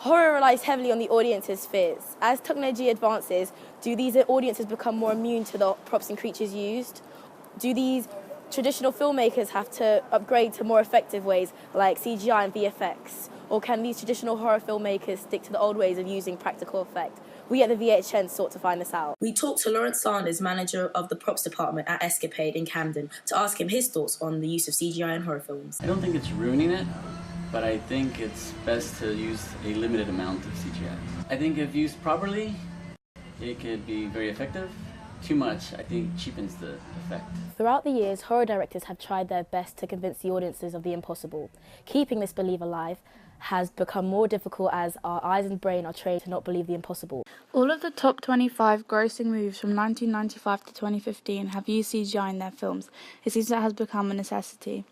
Horror relies heavily on the audience's fears. As technology advances, do these audiences become more immune to the props and creatures used? Do these traditional filmmakers have to upgrade to more effective ways like CGI and VFX? Or can these traditional horror filmmakers stick to the old ways of using practical effect? We at the VHN sought to find this out. We talked to Lawrence Sanders, manager of the props department at Escapade in Camden, to ask him his thoughts on the use of CGI in horror films. I don't think it's ruining it, but I think it's best to use a limited amount of CGI. I think if used properly, it could be very effective. Too much, I think, cheapens the effect. Throughout the years, horror directors have tried their best to convince the audiences of the impossible. Keeping this belief alive has become more difficult as our eyes and brain are trained to not believe the impossible. All of the top 25 grossing movies from 1995 to 2015 have used CGI in their films. It seems that has become a necessity.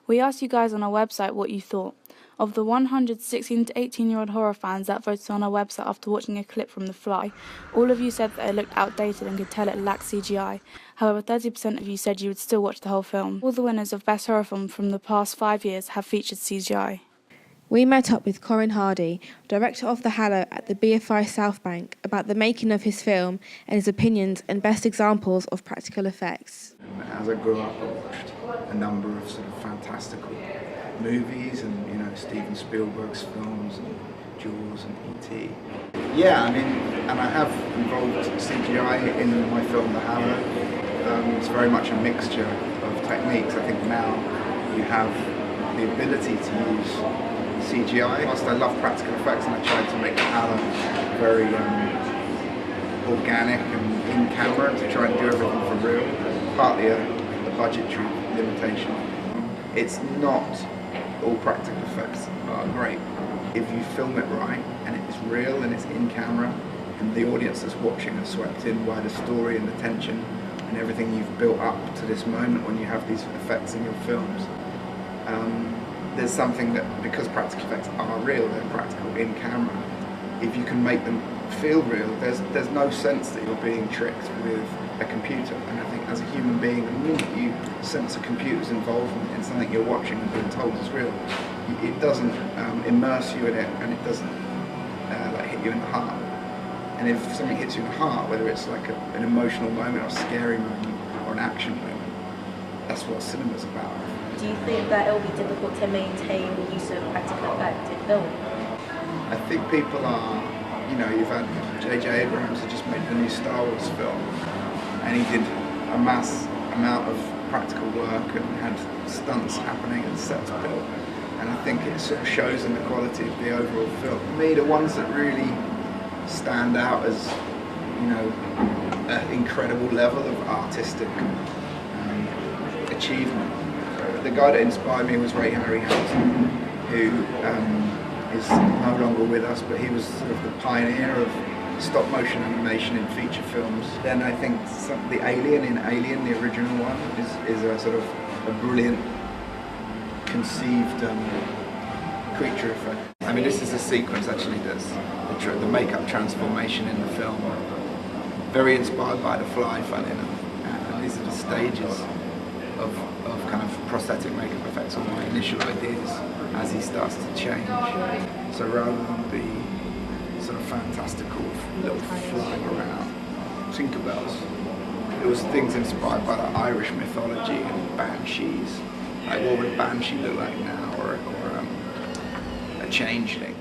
We asked you guys on our website what you thought. Of the 100 16 to 18-year-old horror fans that voted on our website after watching a clip from The Fly, all of you said that it looked outdated and could tell it lacked CGI. However, 30% of you said you would still watch the whole film. All the winners of Best Horror Film from the past 5 years have featured CGI. We met up with Corin Hardy, director of The Hallow at the BFI South Bank, about the making of his film and his opinions and best examples of practical effects. As I grew up, I watched a number of sort of fantastical movies and, Steven Spielberg's films and Jaws and E.T. Yeah, and I have involved CGI in my film The Hallow. It's very much a mixture of techniques. I think now you have the ability to use CGI. Whilst I love practical effects and I tried to make The Hallow very organic and in camera to try and do everything for real, partly a budgetary limitation. It's not all practical effects are great. If you film it right and it's real and it's in camera and the audience that's watching are swept in by the story and the tension and everything you've built up to this moment when you have these effects in your films, there's something that, because practical effects are real, they're practical in camera, if you can make them feel real, there's no sense that you're being tricked with a computer. And I think as a human being, the minute you sense a computer's involvement in something you're watching and being told is real, it doesn't immerse you in it, and it doesn't hit you in the heart. And if something hits you in the heart, whether it's like an emotional moment or a scary moment or an action moment, that's what cinema's about. Do you think that it will be difficult to maintain the use of practical effect in film? I think people are, you've had J.J. Abrams who just made the new Star Wars film, and he did a mass amount of practical work and had stunts happening and sets built, and I think it sort of shows in the quality of the overall film. For me, the ones that really stand out as, an incredible level of artistic achievement. The guy that inspired me was Ray Harryhausen, who is no longer with us, but he was sort of the pioneer of stop motion animation in feature films. Then I think the Alien in Alien, the original one, is a sort of a brilliant conceived creature effect. This is a sequence actually that's the makeup transformation in the film. Very inspired by The Fly, funny enough. And these are the stages of kind of prosthetic makeup effects, or my initial ideas as he starts to change. So rather than the sort of fantastical little flying around Tinkerbells, it was things inspired by the Irish mythology and banshees. Like what would a banshee look like now, or a changeling?